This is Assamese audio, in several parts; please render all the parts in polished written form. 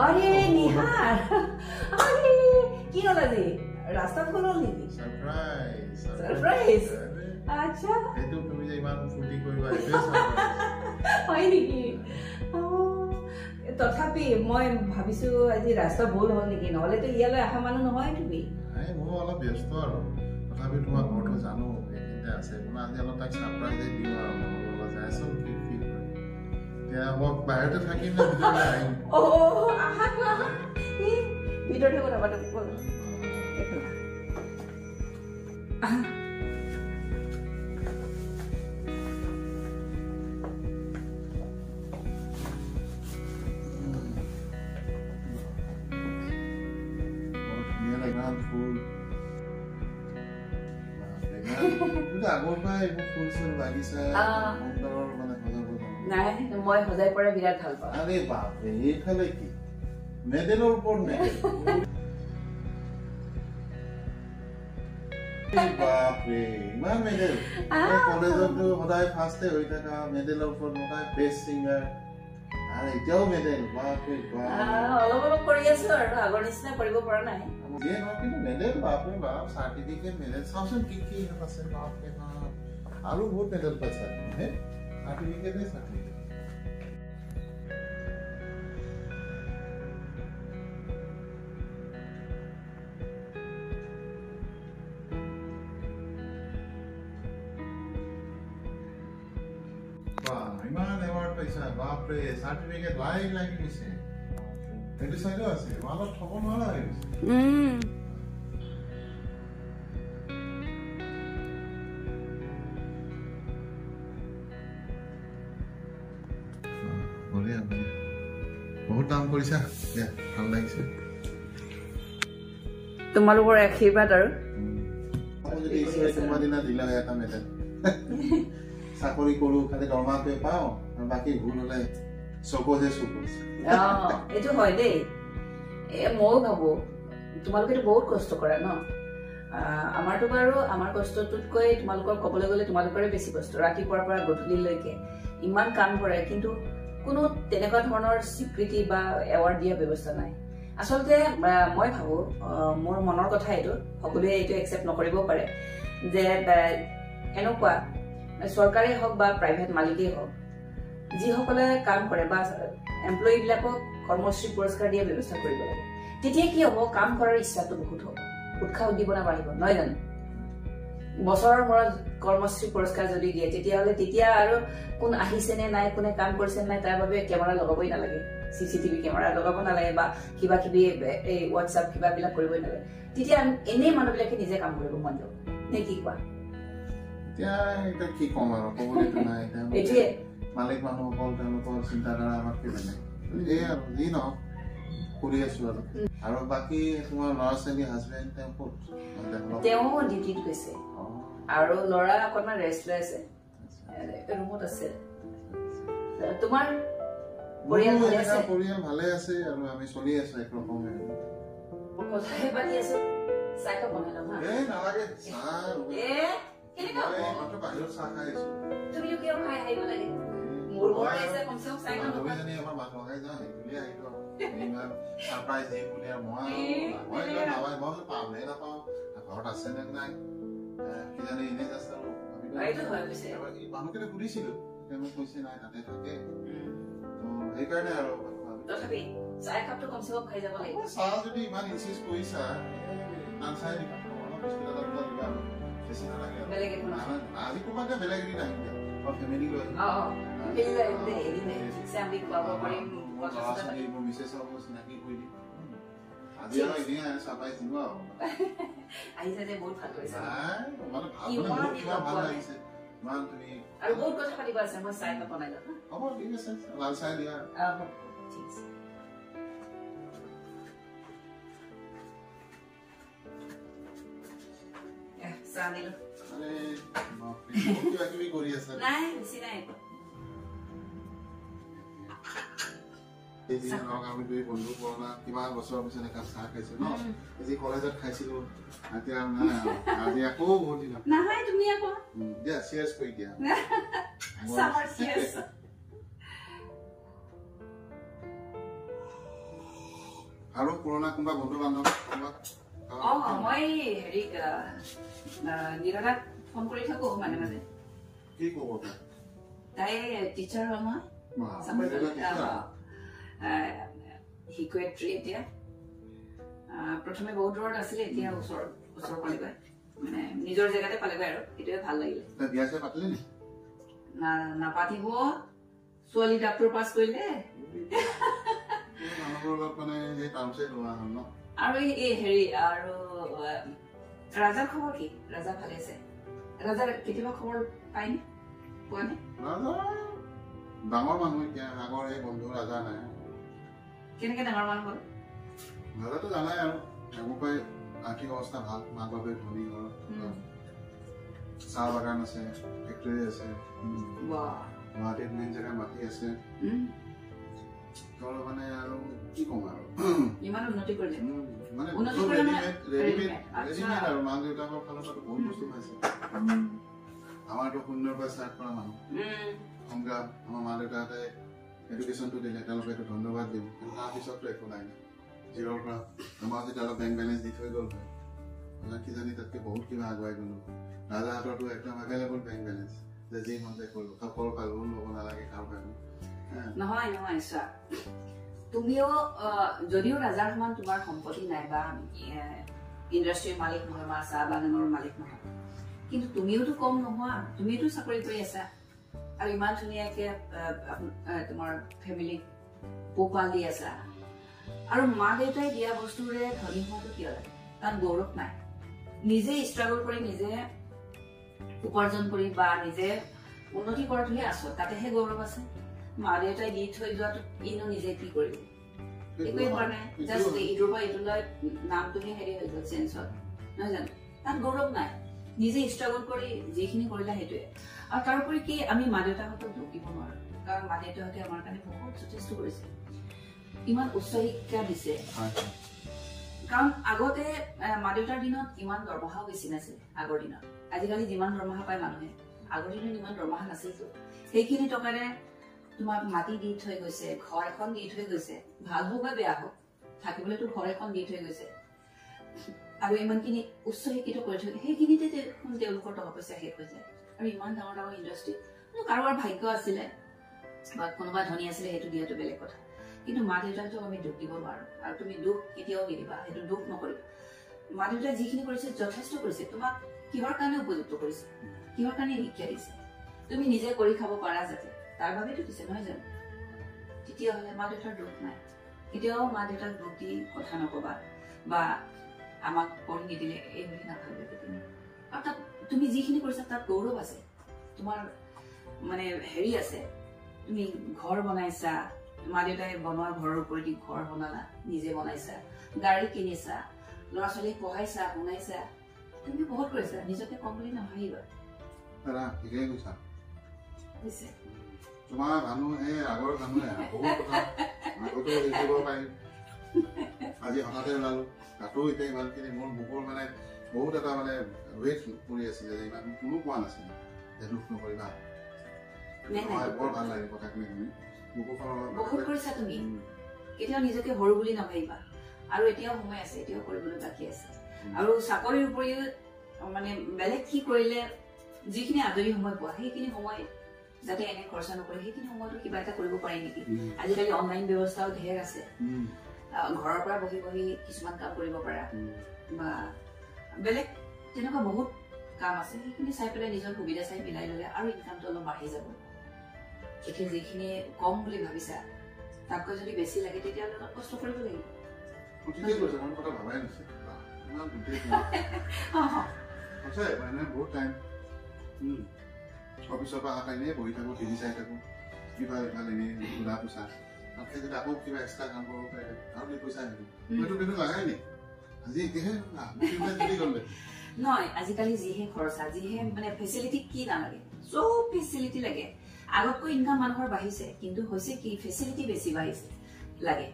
अरे निहार अरे की होला जी रास्ता खोलल नेকি सरप्राइज अच्छा এটো তুমি যে ইমান ফুটি কৰিবা এটো সাৰপ্ৰাইজ হয় নেকি তথাপি মই ভাবিছো আজি ৰাস্তা ভুল হ'ল নেকি নহলে তো ইয়ালৈ আহা মানুহ নহয় তুমি নাই মই অলপ ব্যস্ত আৰু তথাপি তোমাৰ ঘৰটো জানো একিতে আছে মই আজি অলপ তাক সাৰপ্ৰাইজ দিও আৰু মনলৈ যাইছো কি ফিল কৰে এতিয়া মই বাহিৰতে থাকিম না ভিতৰলৈ আহিম আহা তো আহা ভিতৰতে কথা পাতো বল একো ফুল কিন্তু আগৰ পৰা এইবোৰ ফুল চুল বাগিচা সুন্দৰৰ মানে সজাব নাই মই সজাই পৰা বিৰাট ভাল পাওঁ আৰে বাপৰে এইফালে কি মেডেলৰ ওপৰত মেডেল বাপৰে ইমান মেডেল কলেজতো সদায় ফাৰ্ষ্টে হৈ থকা মেডেলৰ ওপৰত মই বেষ্ট ছিংগাৰ আৰু এতিয়াও মেডেল বাপৰে অলপ অলপ কৰি আছো আৰু আগৰ নিচিনা কৰিব পৰা নাই ये ना कि मेडल बापरे बाप सर्टिफिकेट मेडल सबसे की আছে बापरे बाप आरो बहुत मेडल पाछा है सर्टिफिकेट है सर्टिफिकेट वाह इमान अवार्ड पाइছা बापरे सर्टिफिकेट লাগি গৈছে এটো সাইডো আছে মালত থব নোৱাৰা হৈ গৈছে বঢ়িয়া বহুত দাম কৰিছা দিয়া ভাল লাগিছে তোমালোকৰ আশীৰ্বাদ আৰু যদি ইছৰে তোমাৰ দিনা দিলা এটা মেডেল চাকৰি কৰো খালি দৰমহাটো পাও আৰু বাকি ভুল হলে চকোজে চকোজ এটো হয় দেই মই ভাবো তোমালোকে বহুত কষ্ট কৰা ন আমাৰটো বাৰু আমাৰ কষ্টটোতকৈ তোমালোকৰ কবলৈ গলে তোমালোকৰে বেছি কষ্ট ৰাতিপুৱাৰ পৰা গধূলিলৈকে ইমান কাম কৰে কিন্তু কোনো তেনেকুৱা ধৰণৰ স্বীকৃতি বা এৱাৰ্ড দিয়া ব্যৱস্থা নাই আসলতে মই ভাবো মোৰ মনৰ কথা এইটো সকলোৱে এইটো একচেপ্ট নকৰিব পাৰে যে এনেকুৱা চৰকাৰে হওক বা প্ৰাইভেট মালিকেই হওক যিসকলে কাম কৰে বা এমপ্লয়ী বিলাকক কৰ্মশ্ৰী পুৰস্কাৰ দিয়া ব্যৱস্থা কৰিব লাগে তেতিয়া কি হ'ব কাম কৰাৰ ইচ্ছাটো বহুত হ'ব উৎসাহ উদ্দীপনা বাঢ়িব নহয় জানো বছৰৰ মূৰত কৰ্মশ্ৰী পুৰস্কাৰ যদি দিয়ে তেতিয়া আৰু কোন আহিছে নে নাই কোনে কাম কৰিছে নাই তাৰ বাবে কেমেৰা লগাবই নালাগে চিচিটিভি কেমেৰা লগাব নালাগে বা কিবা কিবি এই হোৱাটছআপ কিবা বিলাক কৰিবই নালাগে তেতিয়া এনে মানুহবিলাকে নিজে কাম কৰিব মন যাব নে কি কোৱা এতিয়া এটা কি কম আৰু ক'বলৈতো নাই এতিয়া মালিক মানুহসকল তেওঁলোকৰ চিন্তাধাৰা আমাতকৈ বেলেগ এই আৰু যি নহওক কৰি আছো আৰু বাকী তোমাৰ ল'ৰা ছোৱালী হাজবেণ্ড তেওঁ ডিউটিত গৈছে আৰু ল'ৰা অকণমান ৰেষ্ট লৈ আছে ৰুমত আছে তোমাৰ পৰিয়াল ভালে আছে আৰু আমি চলি আছো একৰকমে কথাই পাতি আছো চাহ কাপ বনাই লম নালাগে চাহ মাত্ৰ বাহিৰত চাহ খাই আছো তুমিও কিয় খাই আহিব লাগে মোৰ ঘৰত আছে কমচে কম চাহ খাব দুইজনী আমাৰ ভাত লগাই যাওঁ সেইবুলি আহিলো ইমান সাৰপ্ৰাইজ দি বুলি মই নাপাওঁ ঘৰত আছে নে নাই কিজানি এনে জাষ্ট মানুহকেইটা সুধিছিলো মোক কৈছে নাই তাতে থাকে সেইকাৰণে আৰু তথাপি চাহ কাপটো কমচে কম খাই যাব লাগিব চাহ যদি ইমান ইনচিষ্ট কৰিছা নাচাই দিবা দিবা বেছি নালাগে আজি ক'ৰবাত বেলেগ এদিন আহিম দিয়া ফেমিলি লৈ বিশেষ চিনাকি কৰি দিম আজি আৰু এদিন চাপাই দিব আহিছে যে বহুত ভাল কৰিছে ভাল লাগিছে ইমান তুমি আৰু বহুত কথা পাতিব আছে মই চাহ কাপ বনাই লম হ'ব ঠিক আছে লাল চাহ দিয়া ঠিক আছে চাহ দিলো কিবা কিবি কৰি আছে নাই বেছি নাই এই যে আমি দুই বন্ধু পুৰণা কিমান বছৰৰ পিছত একাপ চাহ খাইছো ন আজি কলেজত খাইছিলো এতিয়া আজি আকৌ বহুত দিন নহয় তুমি আকৌ দিয়া চিয়াৰ্ছ কৰি দিয়া সামাৰ চিয়াৰ্ছ আৰু পুৰণা কোনোবা বন্ধু বান্ধৱ মই হেৰি নিৰদাক ফোন কৰি থাকো মানে মানে কি ক'ব তাই টিচাৰ হয় মই শিক্ষয়িত্ৰী এতিয়া প্ৰথমে বহুত দূৰত আছিলে এতিয়া ওচৰ পালেগৈ মানে নিজৰ জেগাতে পালেগৈ আৰু সেইটোৱে ভাল লাগিলে নাপাতিব ছোৱালী ডাক্তৰ পাছ কৰিলে আৰু এই হেৰি আৰু ৰাজাৰ খবৰ কি ৰাজা ভালে আছে ৰাজাৰ কেতিয়াবা খবৰ পায়নে পোৱা নে ডাঙৰ মানুহ এতিয়া আগৰ এই বন্ধু ৰাজা নাই কেনেকে ডাঙৰ মানুহ হ'ল ৰাজাটো জানাই আৰু আগৰ পৰাই আৰ্থিক অৱস্থা ভাল মাক বাপেক ধনী ঘৰ চাহ বাগান আছে ফেক্টৰী আছে গুৱাহাটীত মেইন জেগা মাটি আছে মানে আৰু কি কম আৰু ইমান উন্নতি কৰিলে মানে ৰেডিমেড আৰু মাক দেউতাকৰ ফালৰ পৰা বহুত বস্তু পাইছে আমাৰতো শূন্যৰ পৰা ষ্টাৰ্ট কৰা মানুহ সংগ্ৰাম আমাৰ মা দেউতাহঁতে এডুকেশ্যনটো দিলে তেওঁলোকে এইটো ধন্যবাদ দিম কিন্তু তাৰপিছততো একো নাই জিৰ'ৰ পৰা আমাৰ যেতিয়া অলপ বেংক বেলেঞ্চ দি থৈ গ'ল হয় কিজানি তাতকৈ বহুত কিবা আগুৱাই গ'লো ৰাজাহঁতৰতো একদম এভেইলেবল বেংক বেলেঞ্চ যে যি মন যায় কৰিলোঁ কাপোৰ পৰা লোন ল'ব নালাগে কাৰোবাৰ নহয় নহয় চোৱা তুমিও যদিও ৰাজাৰ সমান তোমাৰ সম্পত্তি নাই বা ইণ্ডাষ্ট্ৰীৰ মালিক নহয় বা চাহ বাগানৰ মালিক নহয় কিন্তু তুমিওতো কম নোহোৱা তুমিওতো চাকৰি কৰি আছা আৰু ইমান ধুনীয়াকে তোমাৰ ফেমিলিক পোহপাল দি আছা আৰু মা দেউতাই দিয়া বস্তুৰে ধনী হোৱাটো কিয় লাগে তাত গৌৰৱ নাই নিজে ষ্ট্ৰাগল কৰি নিজে উপাৰ্জন কৰি বা নিজে উন্নতি কৰাটোহে আছো তাতেহে গৌৰৱ আছে মা দেউতাই দি থৈ যোৱাটো ইনো নিজে কি কৰিব একোৱে কৰা নাই জাষ্ট ইটোৰ পৰা ইটোলৈ নামটোহে হেৰি হৈ গ'ল চেঞ্জ হ'ল নহয় জানো তাত গৌৰৱ নাই নিজে ষ্ট্ৰাগল কৰি যিখিনি কৰিলা সেইটোৱে আৰু তাৰোপৰি কি আমি মা দেউতাহঁতক দুখ দিব নোৱাৰো কাৰণ মা দেউতাহঁতে আমাৰ কাৰণে বহুত যথেষ্ট কৰিছে ইমান উচ্চ শিক্ষা দিছে কাৰণ আগতে মা দেউতাৰ দিনত ইমান দৰমহাও বেছি নাছিল আগৰ দিনত আজিকালি যিমান দৰমহা পায় মানুহে আগৰ দিনত ইমান দৰমহা নাছিলতো সেইখিনি টকাৰে তোমাক মাটি দি থৈ গৈছে ঘৰ এখন দি থৈ গৈছে ভাল হওক বা বেয়া হওক থাকিবলৈতো ঘৰ এখন দি থৈ গৈছে আৰু ইমানখিনি উচ্চ শিক্ষিত কৰি থৈ সেইখিনিতে তেওঁলোকৰ টকা পইচা শেষ হৈ যায় আৰু ইমান ডাঙৰ ডাঙৰ ইণ্ডাষ্ট্ৰী কাৰোবাৰ ভাগ্য আছিলে বা কোনোবা ধনী আছিলে সেইটো দিয়াটো বেলেগ কথা কিন্তু মা দেউতাকতো আমি দুখ দিব নোৱাৰো আৰু তুমি দুখ কেতিয়াও নিদিবা সেইটো দুখ নকৰিবা মা দেউতাই যিখিনি কৰিছে যথেষ্ট কৰিছে তোমাক কিহৰ কাৰণে উপযুক্ত কৰিছে কিহৰ কাৰণে শিক্ষা দিছে তুমি নিজে কৰি খাব পাৰা যাতে তাৰ বাবেতো দিছে নহয় জানো তেতিয়াহ'লে মা দেউতাৰ দুখ নাই কেতিয়াও মা দেউতাক দুখ দি কথা নকবা বা আমাক পঢ়ি নিদিলে এই বুলি নাভাবিবা কেতিয়াও আৰু তাত তুমি যিখিনি কৰিছা তাত গৌৰৱ আছে তোমাৰ মানে হেৰি আছে তুমি ঘৰ বনাইছা মা দেউতাই বনোৱা ঘৰৰ ওপৰেদি ঘৰ বনালা নিজে বনাইছা গাড়ী কিনিছা ল'ৰা ছোৱালীক পঢ়াইছা শুনাইছা তুমি বহুত কৰিছা নিজকে কম বুলি নাভাবিবা তোমাৰ মানুহ এই আগৰ মানুহে বহুত কথা আগতো শিকিব পাৰিম আজি হঠাতে ওলালো তাতো এতিয়া ইমানখিনি মোৰ বুকৰ মানে বহুত এটা মানে ৱেট পৰি আছিলে যে ইমান কোনো কোৱা নাছিলে যে দুখ নকৰিবা বৰ ভাল লাগে কথাখিনি শুনি বহুত কৰিছা তুমি কেতিয়াও নিজকে সৰু বুলি নাভাবিবা আৰু এতিয়াও সময় আছে এতিয়াও কৰিবলৈ বাকী আছে আৰু চাকৰিৰ উপৰিও মানে বেলেগ কি কৰিলে যিখিনি আজৰি সময় পোৱা সেইখিনি সময় যাতে এনে খৰচা নকৰে সেইখিনি সময়তো কিবা এটা কৰিব পাৰি নেকি আজিকালি অনলাইন ব্যৱস্থাও ঢেৰ আছে ঘৰৰ পৰা বহি বহি কিছুমান কাম কৰিব পাৰা বা বেলেগ তেনেকুৱা বহুত কাম আছে সেইখিনি চাই পেলাই নিজৰ সুবিধা চাই মিলাই ললে আৰু ইনকামটো অলপ বাঢ়ি যাব এতিয়া যিখিনি কম বুলি ভাবিছা তাতকৈ যদি বেছি লাগে তেতিয়াহ'লে অলপ কষ্ট কৰিব লাগিব অফিচৰ পৰা অহা এনেই বহি থাকো টিভি চাই থাকো কিবা ইফালে এনেই ঘূৰা পোছা তাতকৈ যদি আকৌ কিবা এক্সট্ৰা কাম কৰিব পাৰে আৰু কি পইচা আহিব এইটো কিন্তু লাগাই নি আজি এতিয়াহে নহয় আজিকালি যিহে খৰচা যিহে মানে ফেচিলিটি কি নালাগে চব ফেচিলিটি লাগে আগতকৈ ইনকাম মানুহৰ বাঢ়িছে কিন্তু হৈছে কি ফেচিলিটি বেছি বাঢ়িছে লাগে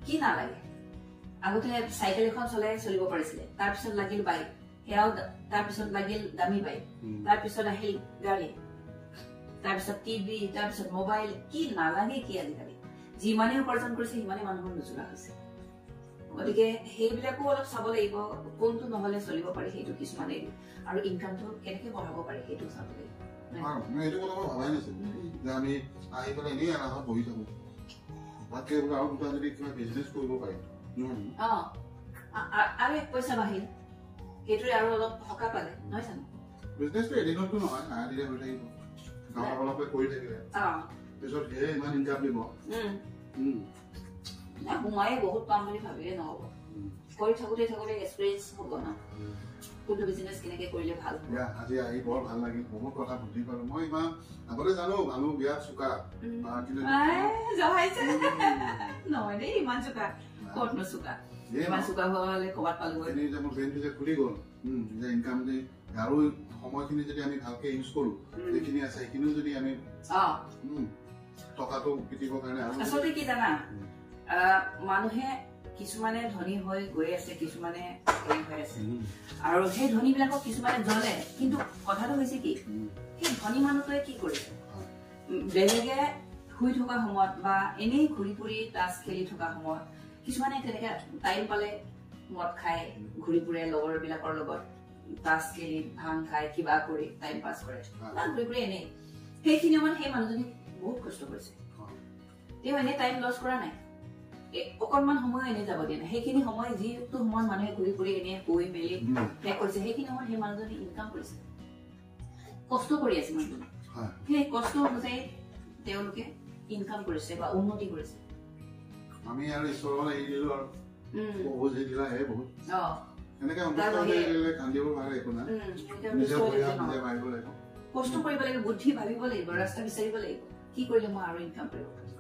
কি না লাগে আগতে সাইকেল এখন চলিব পাৰিছিলে তাৰ পিছত লাগিল বাইক হেয়াও তাৰ পিছত লাগিল দামী বাইক তাৰ পিছত আহিল গাড়ী তাৰ পিছত টিভি তাৰ পিছত মোবাইল কি নালাগে কি আজিকালি যিমানে উপাৰ্জন কৰিছে সিমানে মানুহৰ নুচুৰা হৈছে গতিকে সেইবিলাকো অলপ চাব লাগিব কোনটো নহলে চলিব পাৰি সেইটো কিছুমানে আৰু ইনকামটো কেনেকৈ বঢ়াব পাৰি সেইটো চাব লাগিব মই এইটো কথা ভাবাই নাছিল যে আমি আহি পেলাই এনেই আৰামত বহি থাকো বাকী আৰু দুটা যদি কিবা বিজনেছ কৰিব পাৰি আৰু এক পইচা বাহিল সেইটোৱে আৰু অলপ সকাহ পালে নহয় জানো বিজনেছটো এদিনতো নহয় দিলে হৈ থাকিব গাঁৱৰ অলপে কৰি থাকিলে পিছত সেয়ে ইমান ইনকাম দিব সোমায়ে বহুত পাম বুলি ভাবিলে নহ'ব কৰি থাকোঁতে এক্সপিৰিয়েঞ্চ হ'ব ন কোনটো বিজনেছ কেনেকৈ কৰিলে ভাল হ'ব আজি আহি বৰ ভাল লাগিল বহুত কথা বুদ্ধি পালোঁ মই ইমান আগতে জানো মানুহ বিৰাট চোকা নহয় দেই ইমান চোকা ক'তনো চোকা ইমান চোকা হ'লে ক'ৰবাত পালোঁ যে মোৰ ব্ৰেইনটো যে খুলি গ'ল যে ইনকাম যে আৰু সময়খিনি যদি আমি ভালকে ইউজ কৰোঁ যিখিনি আছে সেইখিনিও যদি আমি টকাটো পিটিবৰ কাৰণে আচলতে কি জানা মানুহে কিছুমানে ধনী হৈ গৈ আছে কিছুমানে হেৰি হৈ আছে আৰু সেই ধনীবিলাকক কিছুমানে জ্বলে কিন্তু কথাটো হৈছে কি সেই ধনী মানুহটোৱে কি কৰিছে বেলেগে শুই থকা সময়ত বা এনেই ঘূৰি ফুৰি তাচ খেলি থকা সময়ত কিছুমানে তেনেকে টাইম পালে মদ খায় ঘূৰি ফুৰে লগৰবিলাকৰ লগত তাচ খেলি ভাং খাই কিবা কৰি টাইম পাছ কৰে বা ঘূৰি ফুৰি এনেই সেইখিনি সময়ত সেই মানুহজনী বহুত কষ্ট কৰিছে তেওঁ এনেই টাইম লছ কৰা নাই অকণমান সময় এনে যাব দিয়া নাই সেইখিনি সময় যিটো সময়ত মানুহে ঘূৰি ফুৰি এনে শুই মেলি শেষ কৰিছে সেইখিনি সময়ত সেই মানুহজনী ইনকাম কৰিছে কষ্ট কৰি আছে মানুহজনী সেই কষ্ট অনুযায়ী তেওঁলোকে ইনকাম কৰিছে বা উন্নতি কৰিছে আমি আৰু ঈশ্বৰৰ এৰি দিলো আৰু বহুত দিলা হে বহুত এনেকে কান্দিব পাৰে একো নাই নিজে মাৰিব লাগিব কষ্ট কৰিব লাগিব বুদ্ধি ভাবিব লাগিব ৰাস্তা বিচাৰিব লাগিব কি কৰিলে মই আৰু ইনকাম কৰিব পাৰিম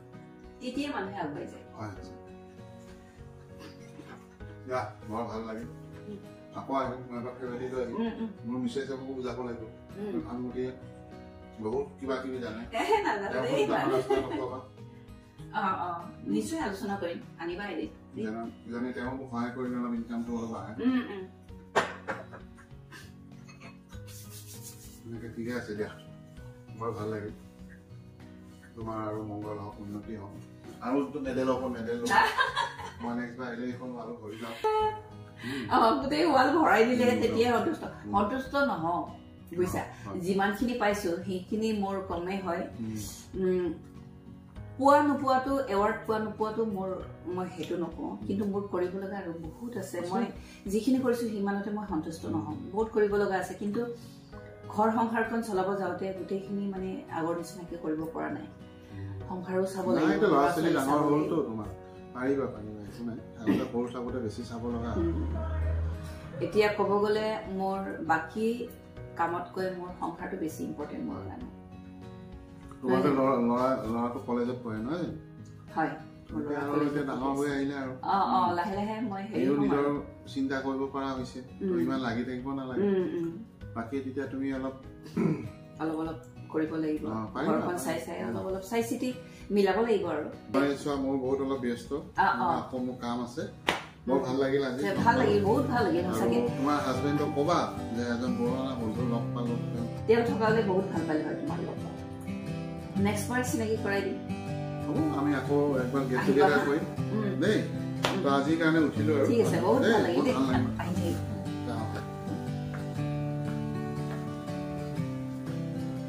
তেতিয়া মানুহে আগুৱাই যায় বৰ ভাল লাগে আকৌ আহিম মই এবাৰ ফেমিলি লৈ আহিম মোৰ মিছেছকো বুজাব লাগিব ভালমতীয়ে বহুত কিবা কিবি জানে নিশ্চয় আলোচনা কৰিম আনিবা এদিন জানে তেওঁ মোক সহায় কৰিলে অলপ ইনকামটো অলপ আহে এনেকে ঠিকে আছে দিয়া বৰ ভাল লাগিল তোমাৰ আৰু মংগল হওক উন্নতি হওক আৰু মেডেল হ'ব মেডেল মই নেক্সট বাৰ আহিলে এইখন আৰু ভৰি যাওঁ গোটেই ৱাল ভৰাই দিলে তেতিয়া সন্তুষ্ট নহওঁ বুজিছা যিমানখিনি পাইছো সেইখিনি মোৰ কমেই হয় পোৱা নোপোৱাটো এৱাৰ্ড পোৱা নোপোৱাটো মই সেইটো নকওঁ কিন্তু মোৰ কৰিব লগা আৰু বহুত আছে মই যিখিনি কৰিছো সিমানতে মই সন্তুষ্ট নহওঁ বহুত কৰিব লগা আছে কিন্তু ঘৰ সংসাৰখন চলাব যাওঁতে গোটেইখিনি মানে আগৰ নিচিনাকে কৰিব পৰা নাই সংসাৰো চাব লাগিব এতিয়া ক'ব গ'লে মোৰ বাকী কামতকৈ মোৰ সংসাৰটো বেছি ইম্পৰ্টেণ্ট মোৰ কাৰণে ল'ৰাটো কলেজত পঢ়ে নহয় হয় লাহে লাহে মই নিজৰ চিন্তা কৰিব পৰা হৈছে ইমান লাগি থাকিব নালাগে বাকী তেতিয়া তুমি অলপ কৰিব লাগিব ঘৰখন চাই অলপ চাই চিতি মিলাব লাগিব আৰু মোৰ বহুত অলপ ব্যস্ত আকৌ মোৰ কাম আছে বৰ ভাল লাগিল আজি ভাল লাগিল বহুত ভাল লাগিল তোমাৰ হাজবেণ্ডক ক'বা যে এজন পুৰণা বন্ধু লগ পালো তেওঁ থকালে বহুত ভাল পালে হয় তোমাৰ লগ নেক্সট বাৰ চিনাকি কৰাই দিম হ'ব আমি আকৌ একবাৰ গেট টুগেডাৰ কৰিম দেই আজিৰ কাৰণে উঠিলো আৰু ঠিক আছে বহুত ভাল লাগিল